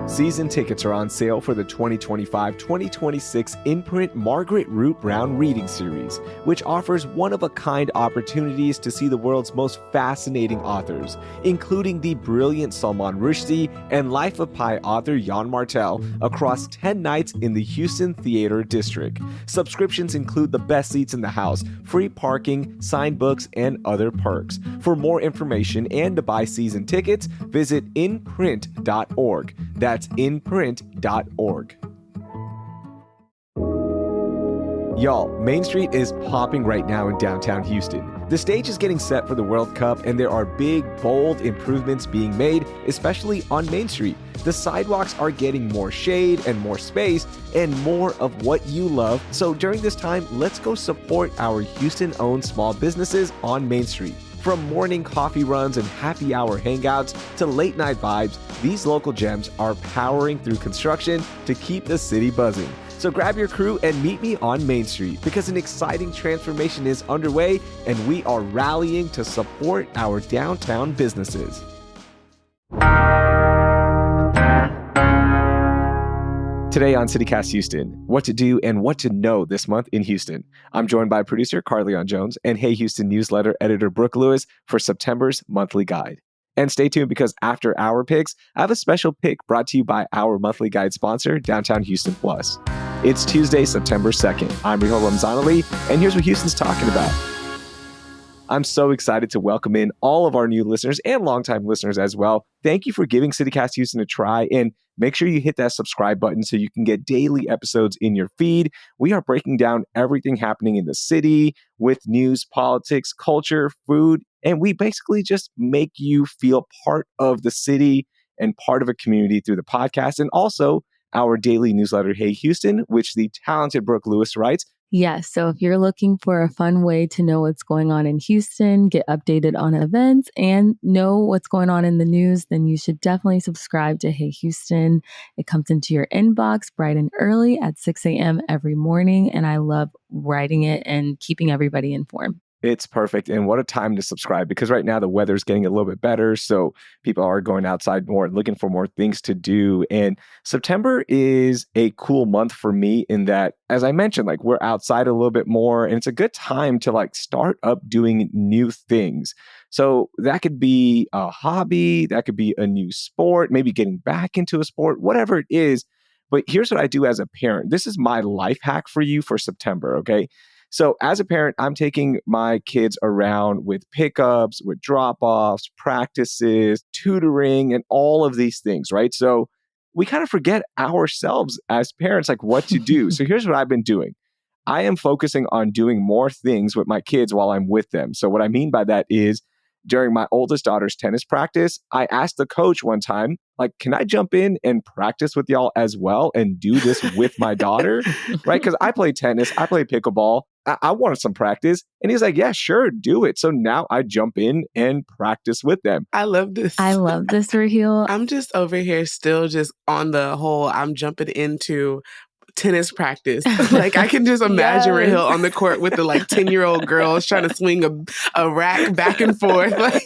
Season tickets are on sale for the 2025-2026 in-print Margaret Root Brown reading series, which offers one-of-a-kind opportunities to see the world's most fascinating authors, including the brilliant Salman Rushdie and Life of Pi author Jan Martel, across 10 nights in the Houston Theater District. Subscriptions include the best seats in the house, free parking, signed books, and other perks. For more information and to buy season tickets, visit inprint.org. That's inprint.org. Y'all, Main Street is popping right now in downtown Houston. The stage is getting set for the World Cup, and there are big, bold improvements being made, especially on Main Street. The sidewalks are getting more shade and more space and more of what you love. So during this time, let's go support our Houston-owned small businesses on Main Street. From morning coffee runs and happy hour hangouts to late night vibes, these local gems are powering through construction to keep the city buzzing. So grab your crew and meet me on Main Street because an exciting transformation is underway and we are rallying to support our downtown businesses. Today on CityCast Houston, what to do and what to know this month in Houston. I'm joined by producer Carlignon Jones and Hey Houston newsletter editor Brooke Lewis for September's monthly guide. And stay tuned because after our picks, I have a special pick brought to you by our monthly guide sponsor, Downtown Houston Plus. It's Tuesday, September 2nd. I'm Raheel Ramzanali, and here's what Houston's talking about. I'm so excited to welcome in all of our new listeners and longtime listeners as well. Thank you for giving CityCast Houston a try, and make sure you hit that subscribe button so you can get daily episodes in your feed. We are breaking down everything happening in the city with news, politics, culture, food, and we basically just make you feel part of the city and part of a community through the podcast and also our daily newsletter, Hey Houston, which the talented Brooke Lewis writes. Yes. So if you're looking for a fun way to know what's going on in Houston, get updated on events, and know what's going on in the news, then you should definitely subscribe to Hey Houston. It comes into your inbox bright and early at 6 a.m. every morning. And I love writing it and keeping everybody informed. It's perfect. And what a time to subscribe because right now the weather's getting a little bit better. So people are going outside more and looking for more things to do. And September is a cool month for me in that, as I mentioned, like we're outside a little bit more and it's a good time to like start up doing new things. So that could be a hobby, that could be a new sport, maybe getting back into a sport, whatever it is. But here's what I do as a parent. This is my life hack for you for September, okay? So as a parent, I'm taking my kids around with pickups, with drop-offs, practices, tutoring, and all of these things, right? So we kind of forget ourselves as parents, like what to do. So here's what I've been doing. I am focusing on doing more things with my kids while I'm with them. So what I mean by that is during my oldest daughter's tennis practice, I asked the coach one time, like, can I jump in and practice with y'all as well and do this with my daughter? Right? Because I play tennis, I play pickleball. I wanted some practice. And he's like, yeah, sure, do it. So now I jump in and practice with them. I love this. I love this, Raheel. I'm just over here still just on the whole, I'm jumping into tennis practice. Like I can just imagine Raheel on the court with the like 10-year-old girls trying to swing a rack back and forth. Like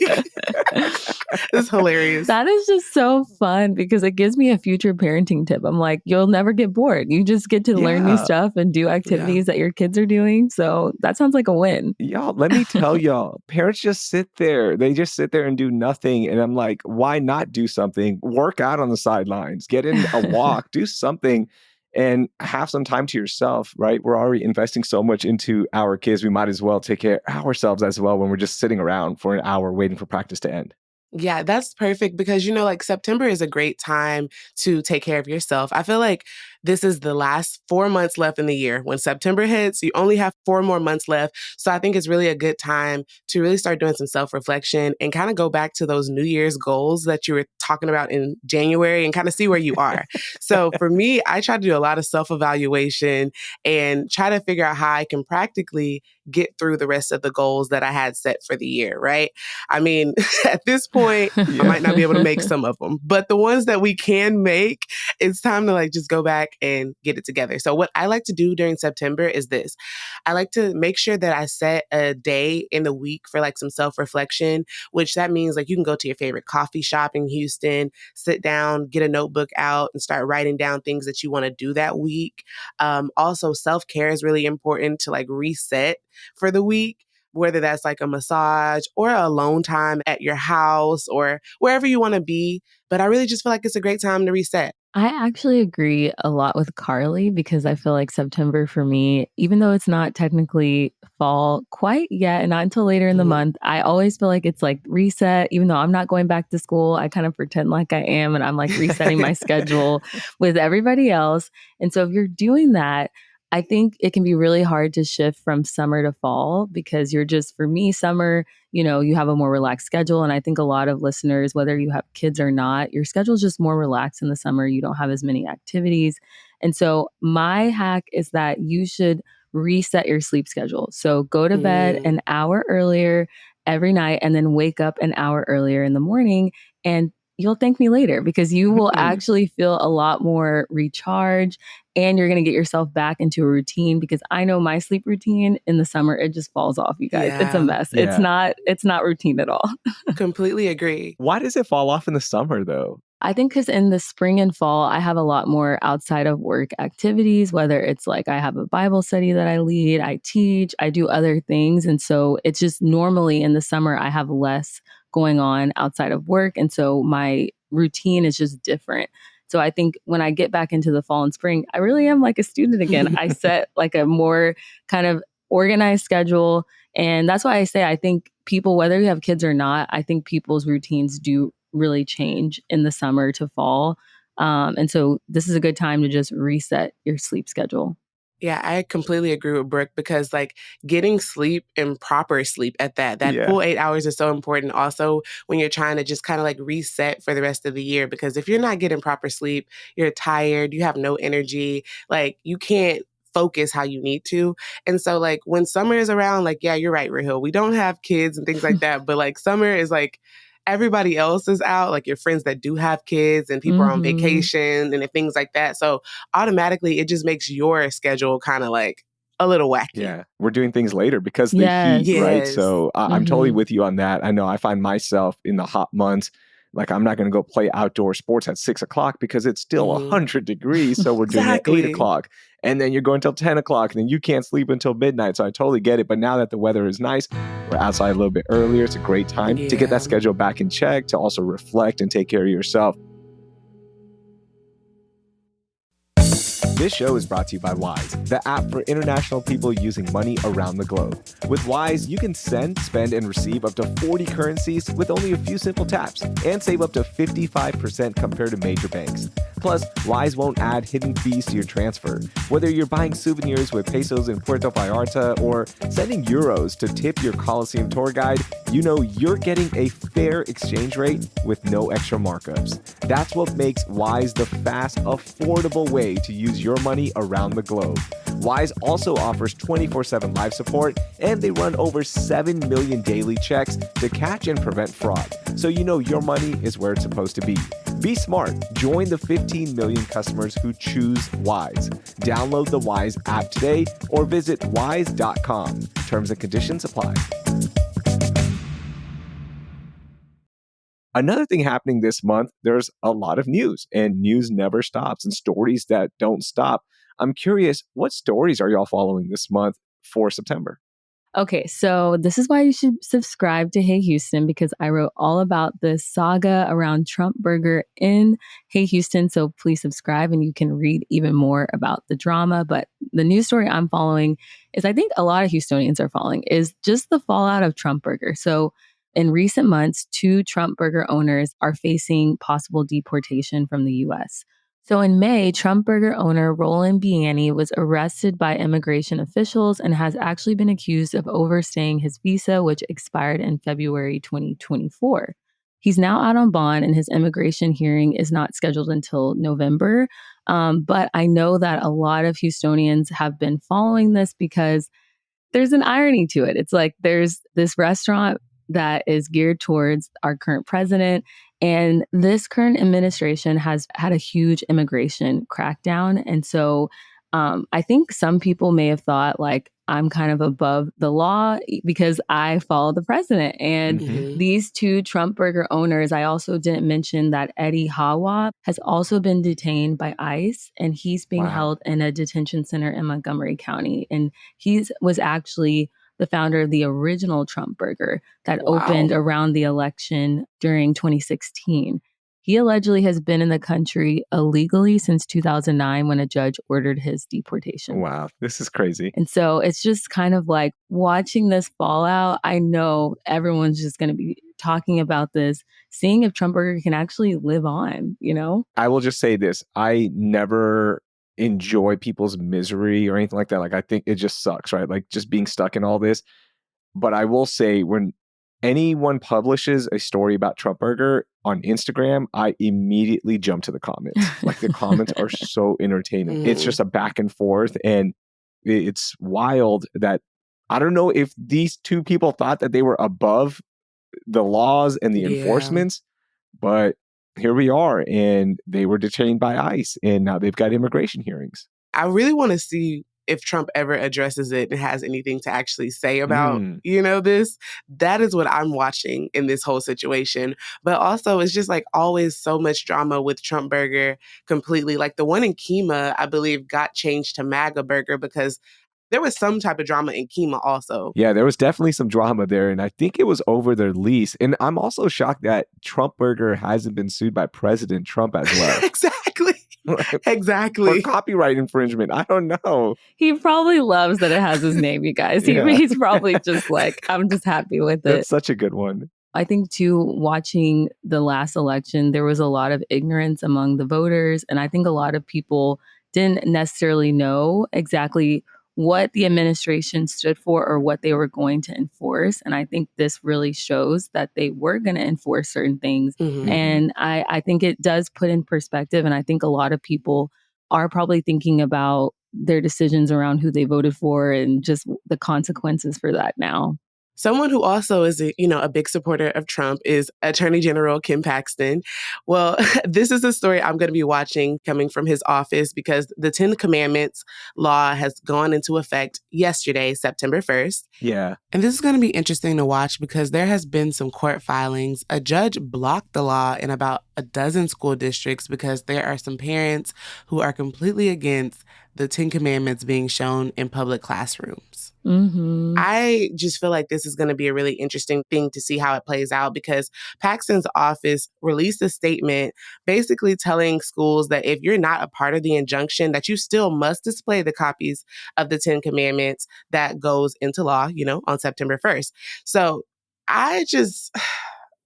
it's hilarious. That is just so fun because it gives me a future parenting tip. I'm like, you'll never get bored. You just get to learn new stuff and do activities that your kids are doing. So that sounds like a win. Y'all, let me tell y'all, parents just sit there. They just sit there and do nothing. And I'm like, why not do something? Work out on the sidelines, get in a walk, do something. And have some time to yourself, right? We're already investing so much into our kids. We might as well take care of ourselves as well when we're just sitting around for an hour waiting for practice to end. Yeah, that's perfect because, you know, like September is a great time to take care of yourself. I feel like this is the last 4 months left in the year. When September hits, you only have 4 more months left. So I think it's really a good time to really start doing some self-reflection and kind of go back to those New Year's goals that you were talking about in January and kind of see where you are. So for me, I try to do a lot of self-evaluation and try to figure out how I can practically get through the rest of the goals that I had set for the year, right? I mean, at this point, I might not be able to make some of them, but the ones that we can make, it's time to like just go back and get it together. So what I like to do during September is this. I like to make sure that I set a day in the week for like some self-reflection, which that means like you can go to your favorite coffee shop in Houston, sit down, get a notebook out and start writing down things that you want to do that week. Also, self-care is really important to like reset for the week, whether that's like a massage or a alone time at your house or wherever you want to be. But I really just feel like it's a great time to reset. I actually agree a lot with Carly because I feel like September for me, even though it's not technically fall quite yet and not until later in the Mhm. month, I always feel like it's like reset. Even though I'm not going back to school, I kind of pretend like I am and I'm like resetting my schedule with everybody else. And so if you're doing that, I think it can be really hard to shift from summer to fall because you're just, for me, summer, you have a more relaxed schedule. And I think a lot of listeners, whether you have kids or not, your schedule is just more relaxed in the summer. You don't have as many activities. And so my hack is that you should reset your sleep schedule. So go to bed Mm. an hour earlier every night and then wake up an hour earlier in the morning. And you'll thank me later because you will Hmm. actually feel a lot more recharged and you're going to get yourself back into a routine because I know my sleep routine in the summer, it just falls off, you guys. It's a Yeah, mess. Yeah. It's not routine at all. completely agree. Why does it fall off in the summer though? I think because in the spring and fall, I have a lot more outside of work activities, whether it's like I have a Bible study that I lead, I teach, I do other things. And so it's just normally in the summer, I have less going on outside of work. And so my routine is just different. So I think when I get back into the fall and spring, I really am like a student again. I set like a more kind of organized schedule. And that's why I say I think people, whether you have kids or not, I think people's routines do really change in the summer to fall. And so this is a good time to just reset your sleep schedule. Yeah, I completely agree with Brooke because like getting sleep and proper sleep at that Yeah. full 8 hours is so important also when you're trying to just kind of like reset for the rest of the year. Because if you're not getting proper sleep, you're tired, you have no energy, like you can't focus how you need to. And so like when summer is around, like, yeah, you're right, Raheel. We don't have kids and things like that, but like summer is like everybody else is out, like your friends that do have kids and people are on Hmm. vacation and things like that. So automatically it just makes your schedule kind of like a little wacky. Yeah. We're doing things later because the heat, Yes. right? Yes. So I'm totally Hmm. with you on that. I know I find myself in the hot months, like I'm not going to go play outdoor sports at 6 o'clock because it's still Hmm. 100 degrees. So we're doing it at eight Exactly. o'clock. And then you're going till 10 o'clock and then you can't sleep until midnight. So I totally get it. But now that the weather is nice, we're outside a little bit earlier. It's a great time to get that Yeah. schedule back in check, to also reflect and take care of yourself. This show is brought to you by Wise, the app for international people using money around the globe. With Wise, you can send, spend, and receive up to 40 currencies with only a few simple taps and save up to 55% compared to major banks. Plus, Wise won't add hidden fees to your transfer. Whether you're buying souvenirs with pesos in Puerto Vallarta or sending euros to tip your Coliseum tour guide, you know you're getting a fair exchange rate with no extra markups. That's what makes Wise the fast, affordable way to use your money around the globe. Wise also offers 24/7 live support, and they run over 7 million daily checks to catch and prevent fraud. So you know your money is where it's supposed to be. Be smart. Join the 15 million customers who choose Wise. Download the Wise app today or visit wise.com. Terms and conditions apply. Another thing happening this month, there's a lot of news, and news never stops, and stories that don't stop. I'm curious, what stories are y'all following this month for September? Okay, so this is why you should subscribe to Hey Houston because I wrote all about the saga around Trump Burger in Hey Houston. So please subscribe and you can read even more about the drama. But the news story I'm following is I think a lot of Houstonians are following is just the fallout of Trump Burger. So in recent months, two Trump Burger owners are facing possible deportation from the US. So in May, Trump Burger owner Roland Bianni was arrested by immigration officials and has actually been accused of overstaying his visa, which expired in February 2024. He's now out on bond and his immigration hearing is not scheduled until November. But I know that a lot of Houstonians have been following this because there's an irony to it. It's like there's this restaurant that is geared towards our current president. And this current administration has had a huge immigration crackdown. And so I think some people may have thought like I'm kind of above the law because I follow the president. And Mhm. these two Trump burger owners, I also didn't mention that Eddie Hawa has also been detained by ICE, and he's being Wow. held in a detention center in Montgomery County. And he was actually the founder of the original Trump burger that opened Wow. around the election during 2016. He allegedly has been in the country illegally since 2009 when a judge ordered his deportation. Wow. This is crazy. And so it's just kind of like watching this fallout. I know everyone's just going to be talking about this, seeing if Trump burger can actually live on, you know? I will just say this. I never enjoy people's misery or anything like that. Like, I think it just sucks, right? Like, just being stuck in all this. But I will say, when anyone publishes a story about Trump burger on Instagram, I immediately jump to the comments. Like, the comments are so entertaining. It's just a back and forth. And it's wild that I don't know if these two people thought that they were above the laws and the Yeah. enforcements, but here we are, and they were detained by ICE, and now they've got immigration hearings. I really want to see if Trump ever addresses it and has anything to actually say about, this. That is what I'm watching in this whole situation. But also, it's just like always so much drama with Trump burger completely. Like the one in Kemah, I believe, got changed to MAGA burger because there was some type of drama in Kemah also. Yeah, there was definitely some drama there, and I think it was over their lease. And I'm also shocked that Trump burger hasn't been sued by President Trump as well. Exactly. Exactly. For copyright infringement. I don't know. He probably loves that it has his name, you guys. Yeah. He's probably just like, I'm just happy with it. That's such a good one. I think, too, watching the last election, there was a lot of ignorance among the voters. And I think a lot of people didn't necessarily know exactly what the administration stood for or what they were going to enforce. And I think this really shows that they were going to enforce certain things. Mhm. And I think it does put in perspective. And I think a lot of people are probably thinking about their decisions around who they voted for and just the consequences for that now. Someone who also is a big supporter of Trump is Attorney General Ken Paxton. Well, this is a story I'm going to be watching coming from his office because the 10 Commandments law has gone into effect yesterday, September 1st. Yeah. And this is going to be interesting to watch because there has been some court filings. A judge blocked the law in about a dozen school districts because there are some parents who are completely against the 10 Commandments being shown in public classrooms. Mm-hmm. I just feel like this is going to be a really interesting thing to see how it plays out because Paxton's office released a statement basically telling schools that if you're not a part of the injunction, that you still must display the copies of the 10 Commandments that goes into law, on September 1st. So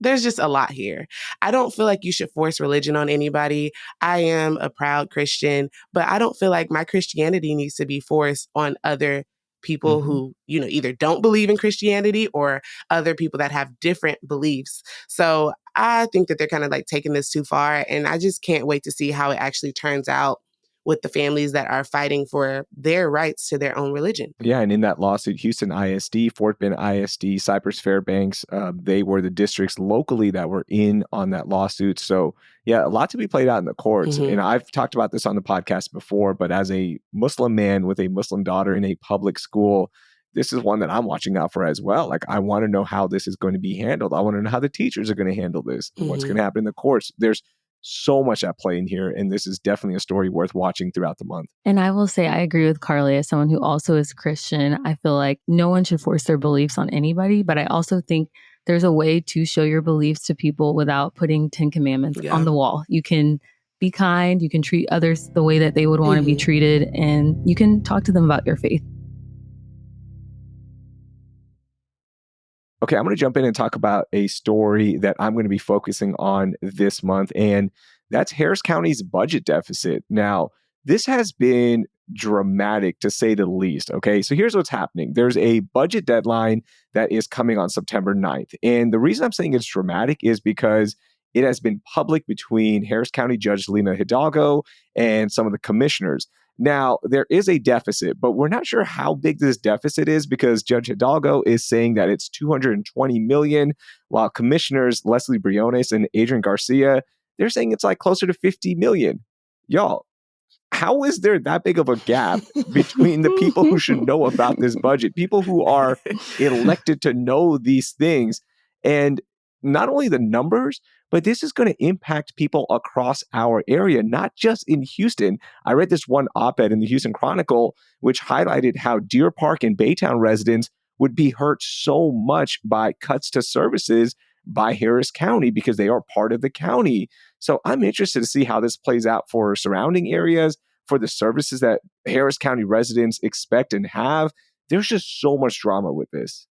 there's just a lot here. I don't feel like you should force religion on anybody. I am a proud Christian, but I don't feel like my Christianity needs to be forced on other people who, either don't believe in Christianity or other people that have different beliefs. So I think that they're kind of like taking this too far. And I just can't wait to see how it actually turns out with the families that are fighting for their rights to their own religion. Yeah, and in that lawsuit, Houston ISD, Fort Bend ISD, Cypress Fairbanks, they were the districts locally that were in on that lawsuit. So yeah, a lot to be played out in the courts. Mhm. And I've talked about this on the podcast before, but as a Muslim man with a Muslim daughter in a public school, this is one that I'm watching out for as well. Like, I want to know how this is going to be handled. I want to know how the teachers are going to handle this, what's going to happen in the courts. There's so much at play in here, and this is definitely a story worth watching throughout the month. And I will say I agree with Carly as someone who also is Christian. I feel like no one should force their beliefs on anybody, but I also think there's a way to show your beliefs to people without putting 10 Commandments on the wall. You can be kind, you can treat others the way that they would want to be treated, and you can talk to them about your faith. Okay, I'm going to jump in and talk about a story that I'm going to be focusing on this month, and that's Harris County's budget deficit. Now, this has been dramatic to say the least. Okay, so here's what's happening. There's a budget deadline that is coming on September 9th. And the reason I'm saying it's dramatic is because it has been public between Harris County Judge Lena Hidalgo and some of the commissioners. Now, there is a deficit, but we're not sure how big this deficit is because Judge Hidalgo is saying that it's $220 million, while commissioners Leslie Briones and Adrian Garcia, they're saying it's like closer to $50 million. Y'all, how is there that big of a gap between the people who should know about this budget, people who are elected to know these things, and not only the numbers, but this is going to impact people across our area, not just in Houston. I read this one op-ed in the Houston Chronicle, which highlighted how Deer Park and Baytown residents would be hurt so much by cuts to services by Harris County because they are part of the county. So I'm interested to see how this plays out for surrounding areas, for the services that Harris County residents expect and have. There's just so much drama with this.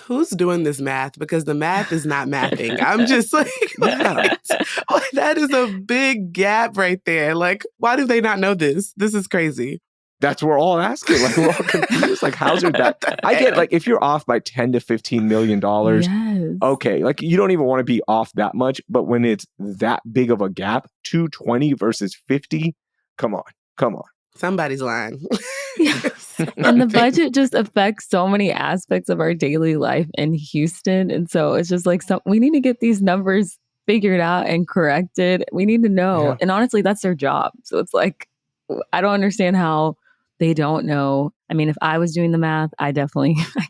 Who's doing this math? Because the math is not mathing. I'm just like, that is a big gap right there. Like, why do they not know this? This is crazy. That's what we're all asking. Like, we're all confused. Like, how's it that? I get, like, if you're off by $10 to $15 million, yes. Okay, like, you don't even want to be off that much. But when it's that big of a gap, 220 versus 50, come on. Somebody's lying. Yes. And the budget just affects so many aspects of our daily life in Houston. And so it's just like, we need to get these numbers figured out and corrected. We need to know. Yeah. And honestly, that's their job. So it's like, I don't understand how they don't know. I mean, if I was doing the math, I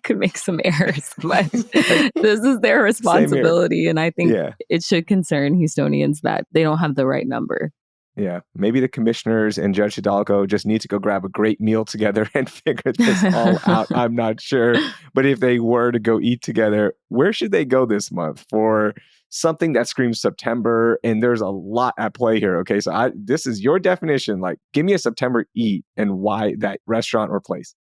could make some errors, but this is their responsibility. And I think it should concern Houstonians that they don't have the right number. Yeah, maybe the commissioners and Judge Hidalgo just need to go grab a great meal together and figure this all out. I'm not sure. But if they were to go eat together, where should they go this month for something that screams September? And there's a lot at play here. Okay, so this is your definition. Like, give me a September eat and why that restaurant or place.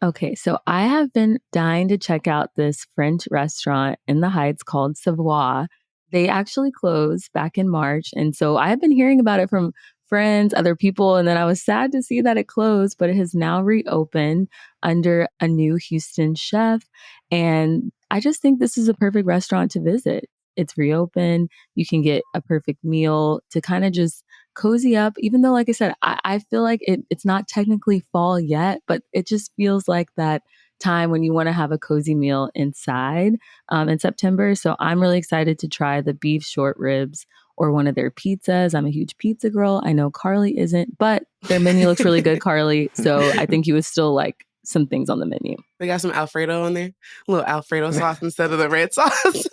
Okay, so I have been dying to check out this French restaurant in the Heights called Savoie. They actually closed back in March. And so I've been hearing about it from friends, other people. And then I was sad to see that it closed, but it has now reopened under a new Houston chef. And I just think this is a perfect restaurant to visit. It's reopened. You can get a perfect meal to kind of just cozy up, even though, like I said, I feel like it's not technically fall yet, but it just feels like that time when you want to have a cozy meal inside in September. So I'm really excited to try the beef short ribs or one of their pizzas. I'm a huge pizza girl. I know Carly isn't, but their menu looks really good, Carly. So I think you would still like some things on the menu. They got some Alfredo on there, a little Alfredo sauce instead of the red sauce.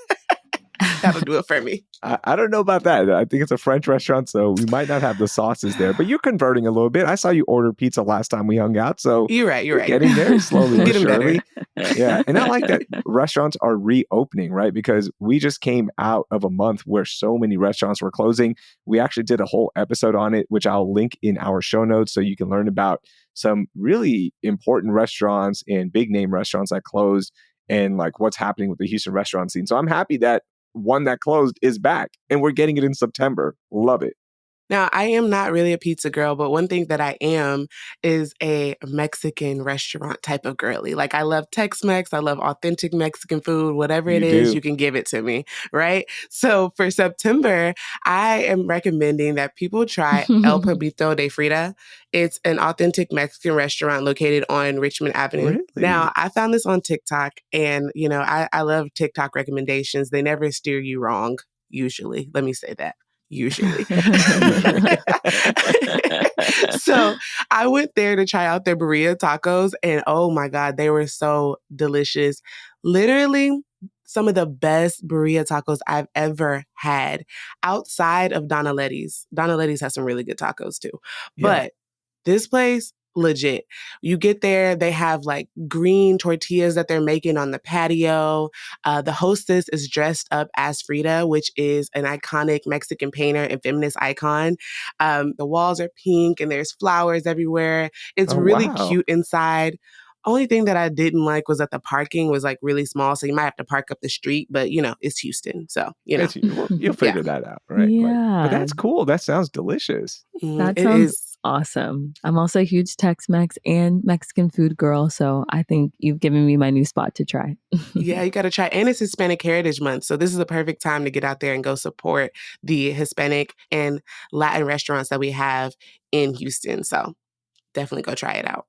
That'll do it for me. I don't know about that. I think it's a French restaurant, so we might not have the sauces there. But you're converting a little bit. I saw you order pizza last time we hung out, so you're right. Getting there slowly but surely. Yeah, and I like that restaurants are reopening, right? Because we just came out of a month where so many restaurants were closing. We actually did a whole episode on it, which I'll link in our show notes, so you can learn about some really important restaurants and big name restaurants that closed and like what's happening with the Houston restaurant scene. So I'm happy that one that closed is back and we're getting it in September. Love it. Now, I am not really a pizza girl, but one thing that I am is a Mexican restaurant type of girly. Like, I love Tex-Mex. I love authentic Mexican food. Whatever it is, you can give it to me, right? So for September, I am recommending that people try El Pueblito de Frida. It's an authentic Mexican restaurant located on Richmond Avenue. Really? Now, I found this on TikTok, and, you know, I love TikTok recommendations. They never steer you wrong, usually. Let me say that. Usually. So I went there to try out their burrito tacos, and oh my God, they were so delicious. Literally some of the best burrito tacos I've ever had outside of Donna Letty's. Donna Letty's has some really good tacos too. Yeah. But this place, legit. You get there, they have like green tortillas that they're making on the patio. The hostess is dressed up as Frida, which is an iconic Mexican painter and feminist icon. The walls are pink and there's flowers everywhere. It's really cute inside. Only thing that I didn't like was that the parking was like really small, so you might have to park up the street, but you know, it's Houston, so you know. You'll figure that out, right? Yeah. But that's cool. That sounds delicious. That sounds Awesome. I'm also a huge Tex-Mex and Mexican food girl, so I think you've given me my new spot to try. Yeah, you got to try. And it's Hispanic Heritage Month. So this is a perfect time to get out there and go support the Hispanic and Latin restaurants that we have in Houston. So definitely go try it out.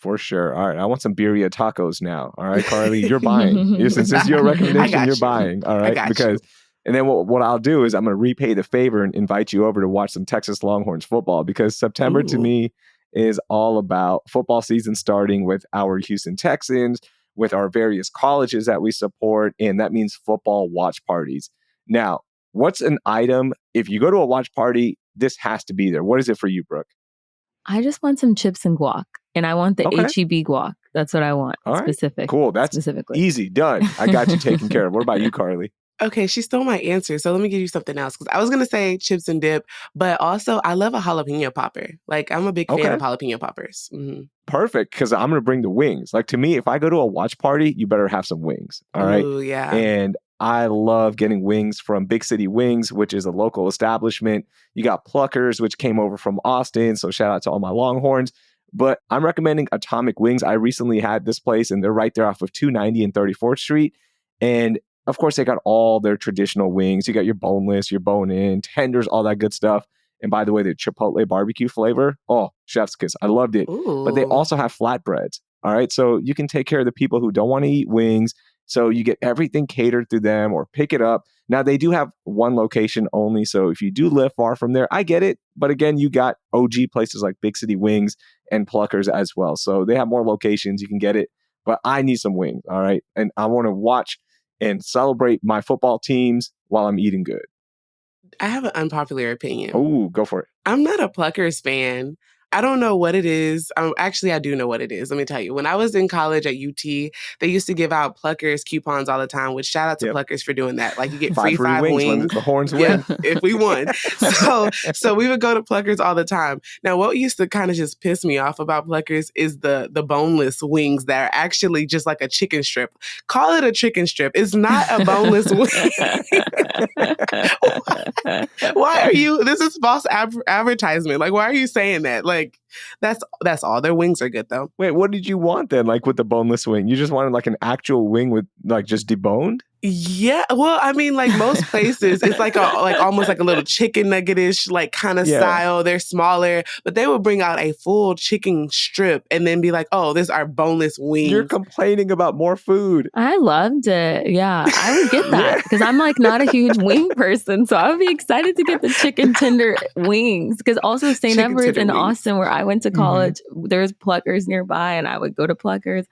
For sure. All right. I want some birria tacos now. All right, Carly, you're buying. Since it's your recommendation, you're buying. All right. Because and then what I'll do is I'm going to repay the favor and invite you over to watch some Texas Longhorns football, because September to me is all about football season starting with our Houston Texans, with our various colleges that we support. And that means football watch parties. Now, what's an item, if you go to a watch party, this has to be there. What is it for you, Brooke? I just want some chips and guac, and I want the HEB guac. That's what I want. All right. Cool. That's specifically easy. Done. I got you taken care of. What about you, Carly? Okay, she stole my answer. So let me give you something else. Because I was going to say chips and dip, but also I love a jalapeno popper. Like, I'm a big fan of jalapeno poppers. Mm-hmm. Perfect, because I'm going to bring the wings. Like, to me, if I go to a watch party, you better have some wings. All right? Ooh, yeah. And I love getting wings from Big City Wings, which is a local establishment. You got Pluckers, which came over from Austin. So shout out to all my Longhorns. But I'm recommending Atomic Wings. I recently had this place, and they're right there off of 290 and 34th Street. And of course, they got all their traditional wings. You got your boneless, your bone-in, tenders, all that good stuff. And by the way, the Chipotle barbecue flavor, oh, chef's kiss. I loved it. Ooh. But they also have flatbreads. All right. So you can take care of the people who don't want to eat wings. So you get everything catered to them, or pick it up. Now, they do have one location only. So if you do live far from there, I get it. But again, you got OG places like Big City Wings and Pluckers as well. So they have more locations. You can get it. But I need some wings. All right. And I want to watch and celebrate my football teams while I'm eating good. I have an unpopular opinion. Oh, go for it. I'm not a Pluckers fan. I don't know what it is. Actually, I do know what it is. Let me tell you. When I was in college at UT, they used to give out Pluckers coupons all the time, which shout out to Pluckers for doing that. Like, you get free 5 wings. When the Horns win. If we won. So we would go to Pluckers all the time. Now, what used to kind of just piss me off about Pluckers is the boneless wings that are actually just like a chicken strip. Call it a chicken strip. It's not a boneless wing. Why are you? This is false advertisement. Like, why are you saying that? Like, that's all. Their wings are good though. Wait, what did you want then? Like, with the boneless wing, you just wanted like an actual wing with like just deboned? Yeah, well, I mean, like most places, it's like almost like a little chicken nugget-ish, like kind of style. They're smaller, but they would bring out a full chicken strip and then be like, "Oh, this is our boneless wings." You're complaining about more food. I loved it. Yeah, I would get that because I'm like not a huge wing person, so I would be excited to get the chicken tender wings. Because also St. Everett's in Austin, where I went to college, there's Pluckers nearby, and I would go to Pluckers.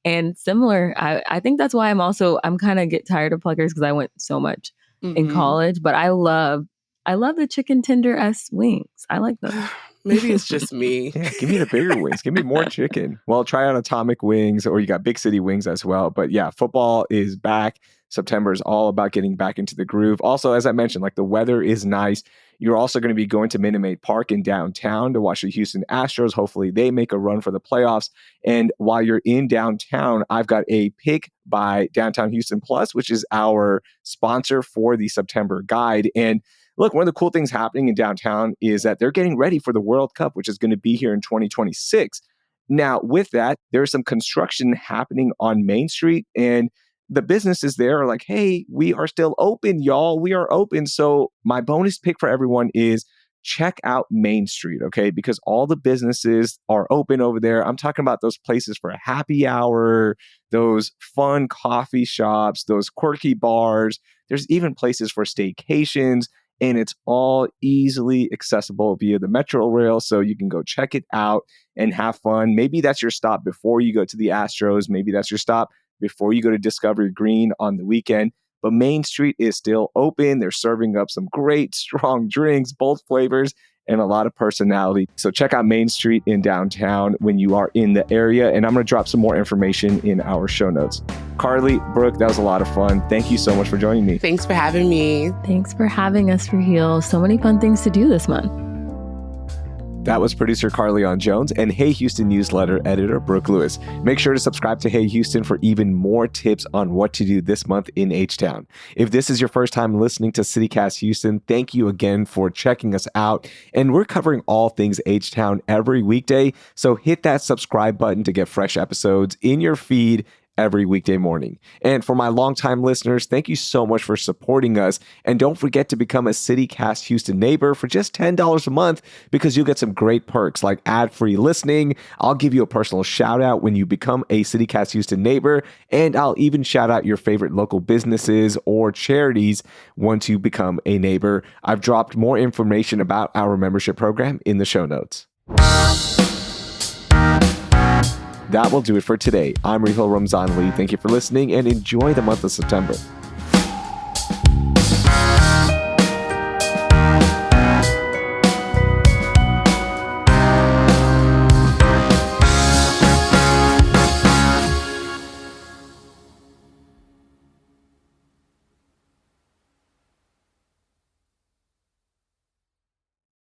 And similar, I think that's why I'm kind of get tired of Pluckers because I went so much in college. But I love the chicken tender-esque wings. I like them. Maybe it's just me. Yeah, give me the bigger wings. Give me more chicken. Well, try out Atomic Wings, or you got Big City Wings as well. But yeah, football is back. September is all about getting back into the groove. Also, as I mentioned, like the weather is nice. You're also going to be going to Minute Maid Park in downtown to watch the Houston Astros. Hopefully they make a run for the playoffs. And while you're in downtown, I've got a pick by Downtown Houston Plus, which is our sponsor for the September guide. And look, one of the cool things happening in downtown is that they're getting ready for the World Cup, which is going to be here in 2026. Now, with that, there's some construction happening on Main Street, and the businesses there are like, hey, we are still open, y'all. We are open. So my bonus pick for everyone is check out Main Street, okay? Because all the businesses are open over there. I'm talking about those places for a happy hour, those fun coffee shops, those quirky bars. There's even places for staycations, and it's all easily accessible via the Metro Rail. So you can go check it out and have fun. Maybe that's your stop before you go to the Astros. Maybe that's your stop before you go to Discovery Green on the weekend. But Main Street is still open. They're serving up some great, strong drinks, bold flavors, and a lot of personality. So check out Main Street in downtown when you are in the area. And I'm going to drop some more information in our show notes. Carly, Brooke, that was a lot of fun. Thank you so much for joining me. Thanks for having me. Thanks for having us, Raheel. So many fun things to do this month. That was producer Carlignon Jones and Hey Houston newsletter editor Brooke Lewis. Make sure to subscribe to Hey Houston for even more tips on what to do this month in H-Town. If this is your first time listening to CityCast Houston, thank you again for checking us out. And we're covering all things H-Town every weekday, so hit that subscribe button to get fresh episodes in your feed every weekday morning. And for my longtime listeners, thank you so much for supporting us. And don't forget to become a CityCast Houston neighbor for just $10 a month, because you'll get some great perks like ad-free listening. I'll give you a personal shout out when you become a CityCast Houston neighbor, and I'll even shout out your favorite local businesses or charities once you become a neighbor. I've dropped more information about our membership program in the show notes. That will do it for today. I'm Raheel Ramzanali. Thank you for listening and enjoy the month of September.